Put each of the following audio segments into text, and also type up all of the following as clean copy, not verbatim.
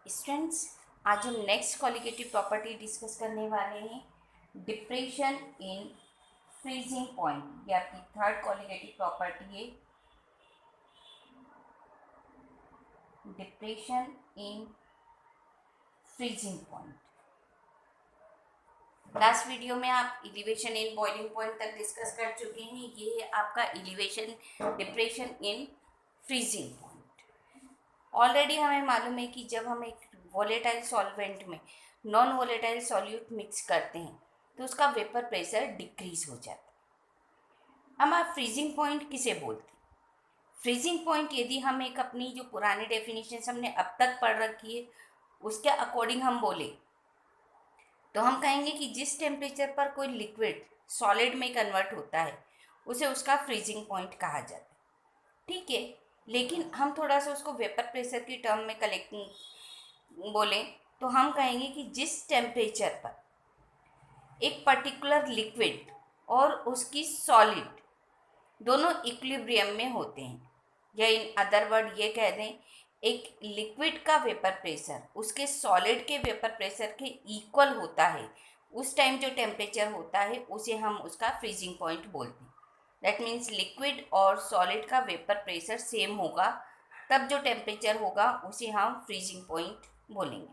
Students, आज हम next qualitative property discuss करने वाले हैं, डिप्रेशन इन फ्रीजिंग पॉइंट। ये आपकी थर्ड क्वालिटेटिव प्रॉपर्टी है, depression in freezing point. Last video में आप एलिवेशन इन बॉइलिंग पॉइंट तक डिस्कस कर चुके हैं। ये है आपका elevation depression in freezing point. Already हमें मालूम है कि जब हम एक वोलेटाइल सॉल्वेंट में नॉन वोलेटाइल सॉल्यूट मिक्स करते हैं तो उसका वेपर प्रेशर डिक्रीज हो जाता है। हम आप फ्रीजिंग पॉइंट किसे बोलते हैं? फ्रीजिंग पॉइंट यदि हम एक अपनी जो पुरानी डेफिनेशन हमने अब तक पढ़ रखी है उसके अकॉर्डिंग हम बोले तो हम कहेंगे कि जिस टेम्परेचर पर कोई लिक्विड सॉलिड में कन्वर्ट होता है उसे उसका फ्रीजिंग पॉइंट कहा जाता है। ठीक है, लेकिन हम थोड़ा सा उसको वेपर प्रेशर की टर्म में कलेक्टिंग बोलें तो हम कहेंगे कि जिस टेम्परेचर पर एक पर्टिकुलर लिक्विड और उसकी सॉलिड दोनों इक्विलिब्रियम में होते हैं, या इन अदर वर्ड ये कह दें एक लिक्विड का वेपर प्रेशर उसके सॉलिड के वेपर प्रेशर के इक्वल होता है, उस टाइम जो टेम्परेचर होता है उसे हम उसका फ्रीजिंग पॉइंट बोलते हैं। दैट मीन्स लिक्विड और सॉलिड का वेपर प्रेशर सेम होगा, तब जो टेम्परेचर होगा उसे हम फ्रीजिंग पॉइंट बोलेंगे।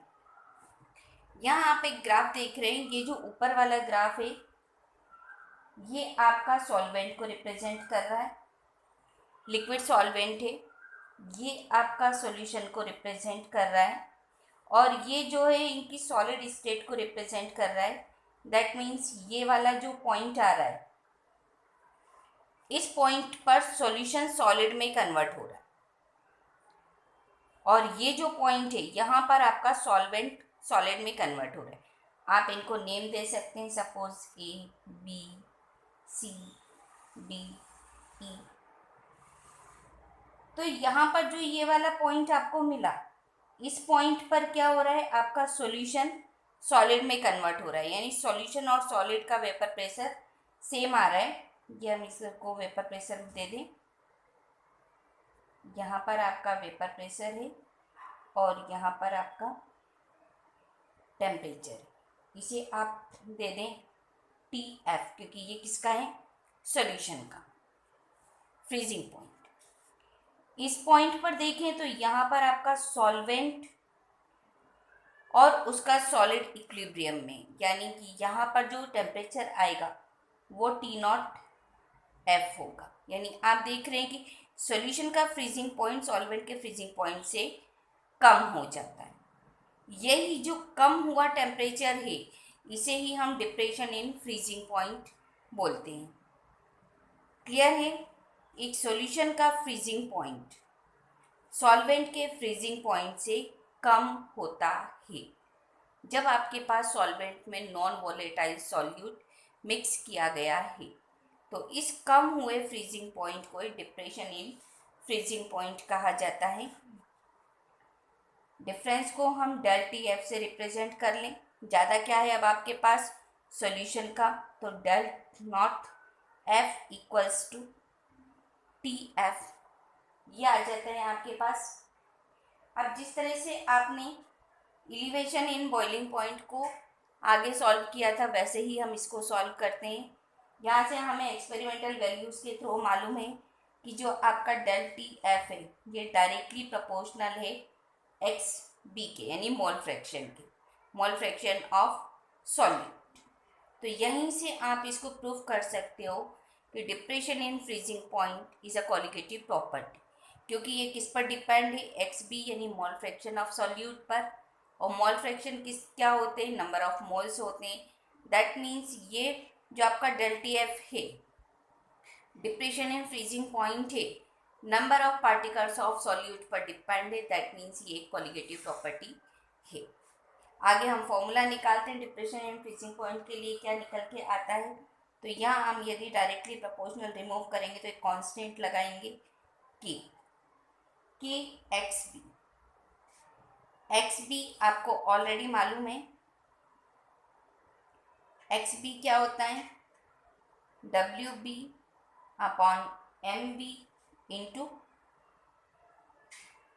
यहाँ आप एक ग्राफ देख रहे हैं, ये जो ऊपर वाला ग्राफ है ये आपका सॉल्वेंट को रिप्रेजेंट कर रहा है, लिक्विड सॉल्वेंट है। ये आपका सॉल्यूशन को रिप्रेजेंट कर रहा है और ये जो है इनकी सॉलिड स्टेट को रिप्रेजेंट कर रहा है। दैट मीन्स ये वाला जो पॉइंट आ रहा है इस पॉइंट पर सॉल्यूशन सॉलिड में कन्वर्ट हो रहा है और ये जो पॉइंट है यहाँ पर आपका सॉल्वेंट सॉलिड में कन्वर्ट हो रहा है। आप इनको नेम दे सकते हैं, सपोज ए, बी, सी, डी, ई। तो यहाँ पर जो ये वाला पॉइंट आपको मिला, इस पॉइंट पर क्या हो रहा है, आपका सॉल्यूशन सॉलिड में कन्वर्ट हो रहा है, यानी सॉल्यूशन और सॉलिड का वेपर प्रेशर सेम आ रहा है। ये हम इसको वेपर प्रेशर दे दें, यहाँ पर आपका वेपर प्रेशर है और यहाँ पर आपका टेम्परेचर, इसे आप दे दें TF, क्योंकि ये किसका है, सॉल्यूशन का फ्रीजिंग पॉइंट। इस पॉइंट पर देखें तो यहाँ पर आपका सॉल्वेंट और उसका सॉलिड इक्विलिब्रियम में, यानी कि यहाँ पर जो टेम्परेचर आएगा वो T0F होगा। यानी आप देख रहे हैं कि सॉल्यूशन का फ्रीजिंग पॉइंट सॉल्वेंट के फ्रीजिंग पॉइंट से कम हो जाता है। यही जो कम हुआ टेम्परेचर है इसे ही हम डिप्रेशन इन फ्रीजिंग पॉइंट बोलते हैं। क्लियर है? एक सॉल्यूशन का फ्रीजिंग पॉइंट सॉल्वेंट के फ्रीजिंग पॉइंट से कम होता है जब आपके पास सॉल्वेंट में नॉन वोलेटाइल सॉल्यूट मिक्स किया गया है। तो इस कम हुए फ्रीजिंग पॉइंट को डिप्रेशन इन फ्रीजिंग पॉइंट कहा जाता है। डिफरेंस को हम डेल TF से रिप्रेजेंट कर लें। ज़्यादा क्या है अब आपके पास सॉल्यूशन का, तो del not F equals to TF, ये आ जाता है आपके पास। अब जिस तरह से आपने एलिवेशन इन बॉइलिंग पॉइंट को आगे सॉल्व किया था वैसे ही हम इसको सॉल्व करते हैं। यहाँ से हमें एक्सपेरिमेंटल वैल्यूज़ के थ्रू मालूम है कि जो आपका डेल TF है ये डायरेक्टली प्रोपोर्शनल है XB के, यानी मोल फ्रैक्शन के, मोल फ्रैक्शन ऑफ सॉल्यूट। तो यहीं से आप इसको प्रूव कर सकते हो कि depression in freezing point is a qualitative property, क्योंकि ये किस पर डिपेंड है, XB यानी मोल फ्रैक्शन ऑफ सॉल्यूट पर। और मोल फ्रैक्शन क्या होते हैं, नंबर ऑफ मोल्स होते हैं। दैट मीन्स ये जो आपका डेल TF है डिप्रेशन इन फ्रीजिंग पॉइंट है, number of particles of solute पर डिपेंड है। दैट मीन्स ये एक क्वालिटेटिव प्रॉपर्टी है। आगे हम फॉर्मूला निकालते हैं डिप्रेशन इन फ्रीजिंग पॉइंट के लिए, क्या निकल के आता है। तो यहाँ हम यदि डायरेक्टली प्रोपोर्शनल रिमूव करेंगे तो एक कांस्टेंट लगाएंगे कि XB आपको ऑलरेडी मालूम है। XB क्या होता है, WB upon MB into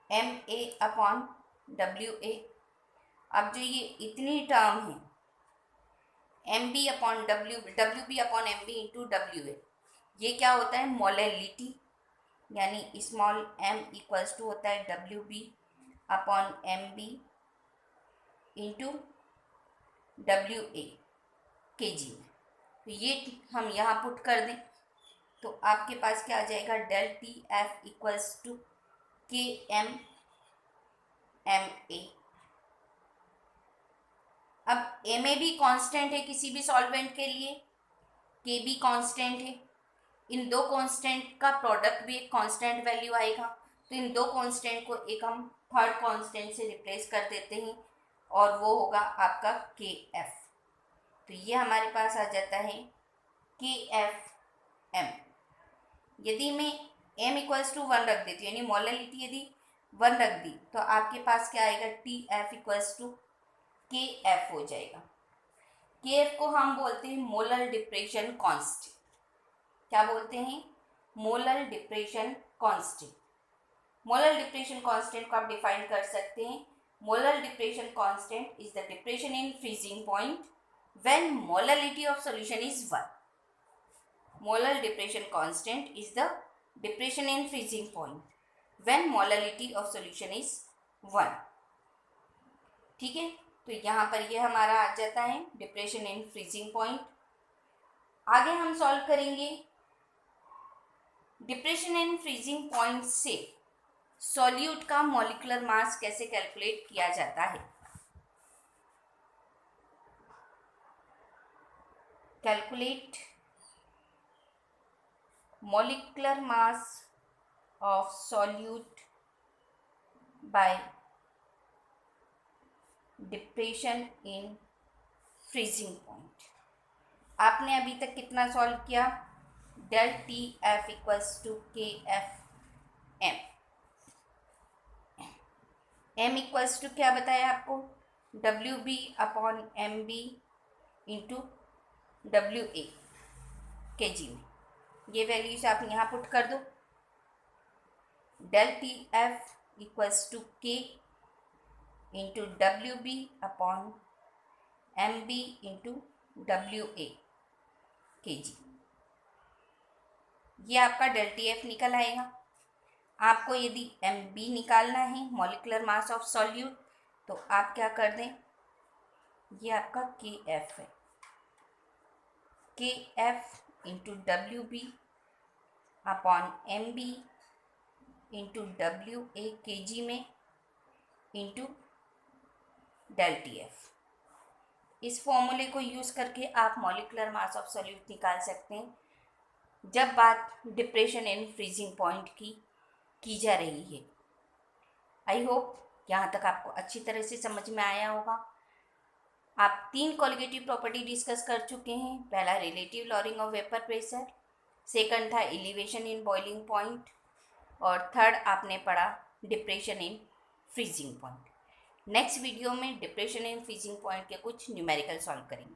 MA upon WA। अब जो ये इतनी टर्म है M B upon W, W B upon M B into W A, ये क्या होता है? मोलैलिटी, यानी स्मॉल m इक्वल्स टू होता है W B upon M B into W A K G में। तो ये हम यहाँ पुट कर दें तो आपके पास क्या आ जाएगा? Del T F equals to K M M A. अब एम ए भी कांस्टेंट है किसी भी सॉल्वेंट के लिए, के भी कांस्टेंट है, इन दो कांस्टेंट का प्रोडक्ट भी एक कांस्टेंट वैल्यू आएगा। तो इन दो कांस्टेंट को एक हम थर्ड कांस्टेंट से रिप्लेस कर देते हैं और वो होगा आपका के एफ। तो ये हमारे पास आ जाता है के एफ एम। यदि मैं एम इक्वल्स टू 1 रख देती हूँ, यानी मोलैलिटी यदि 1 रख दी, तो आपके पास क्या आएगा? T F equals to K F हो जाएगा। के एफ को हम बोलते हैं मोलर डिप्रेशन कांस्टेंट। क्या बोलते हैं? Molar depression constant. Molar depression constant को आप डिफाइन कर सकते हैं। Molar depression constant is the depression in freezing point when molality of solution is 1। molar depression constant is the depression in freezing point when molality of solution is 1। ठीक है, तो यहाँ पर ये हमारा आ जाता है डिप्रेशन इन फ्रीजिंग पॉइंट। आगे हम सॉल्व करेंगे डिप्रेशन इन फ्रीजिंग पॉइंट से सॉल्यूट का मॉलिक्यूलर मास कैसे कैलकुलेट किया जाता है। Calculate molecular mass of solute by depression in freezing point। आपने अभी तक कितना सॉल्व किया? Del T F equals to K F M. M equals to क्या बताया आपको? W B upon M B into W A K G में। ये वैल्यूज आप यहाँ पुट कर दो। Del T F equals to K into W B upon M B into W A K G. ये आपका डेल टी एफ निकल आएगा। आपको यदि एम बी निकालना है, मॉलिक्यूलर मास ऑफ सॉल्यूट, तो आप क्या कर दें? ये आपका के एफ है, K F into W B upon M B into W A K G में इंटू डेल टी एफ। इस फॉर्मूले को यूज़ करके आप मॉलिक्यूलर मास ऑफ सॉल्यूट निकाल सकते हैं जब बात डिप्रेशन इन फ्रीजिंग पॉइंट की जा रही है। आई होप यहाँ तक आपको अच्छी तरह से समझ में आया होगा। आप 3 कोलिगेटिव प्रॉपर्टी डिस्कस कर चुके हैं। पहला relative lowering of vapour pressure, second था एलिवेशन इन बॉइलिंग पॉइंट, और थर्ड आपने पढ़ा depression in freezing point. Next video में डिप्रेशन इन फ्रीजिंग पॉइंट के कुछ न्यूमेरिकल सॉल्व करेंगे।